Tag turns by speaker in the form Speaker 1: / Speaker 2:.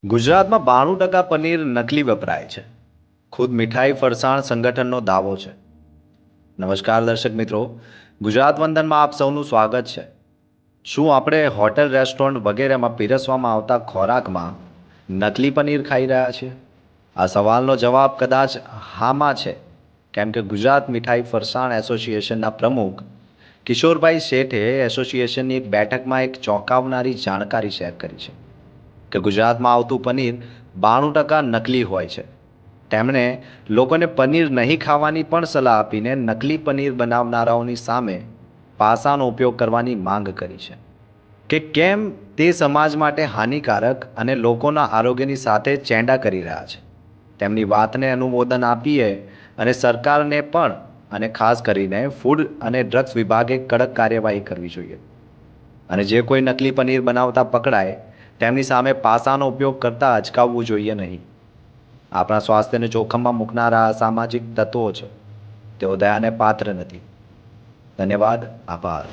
Speaker 1: ગુજરાતમાં 92% પનીર નકલી વપરાય છે. ખુદ મીઠાઈ ફરસાણ સંગઠનનો દાવો છે. નમસ્કાર દર્શક મિત્રો, ગુજરાત વંદનમાં આપ સૌનું સ્વાગત છે. શું આપણે હોટેલ રેસ્ટોરન્ટ વગેરેમાં પીરસવામાં આવતા ખોરાકમાં નકલી પનીર ખાઈ રહ્યા છીએ? આ સવાલનો જવાબ કદાચ હામાં છે, કેમ કે ગુજરાત મીઠાઈ ફરસાણ એસોસિએશનના પ્રમુખ કિશોરભાઈ શેઠે એસોસિએશનની એક બેઠકમાં એક ચોંકાવનારી જાણકારી શેર કરી છે કે ગુજરાતમાં આવતું પનીર 92% નકલી હોય છે. તેમણે લોકોને પનીર નહીં ખાવાની પણ સલાહ આપીને નકલી પનીર બનાવનારાઓની સામે પાસાનો ઉપયોગ કરવાની માંગ કરી છે કે કેમ તે સમાજ માટે હાનિકારક અને લોકોના આરોગ્યની સાથે ચેંડા કરી રહ્યા છે. તેમની વાતને અનુમોદન આપીએ અને સરકારને પણ અને ખાસ કરીને ફૂડ અને ડ્રગ્સ વિભાગે કડક કાર્યવાહી કરવી જોઈએ અને જે કોઈ નકલી પનીર બનાવતા પકડાય તેમની સામે પાસાનો ઉપયોગ કરતા અચકાવવું જોઈએ નહીં. આપણા સ્વાસ્થ્યને જોખમમાં મૂકનારા અસામાજિક તત્વો છે, તેઓ દયાને પાત્ર નથી. ધન્યવાદ. આભાર.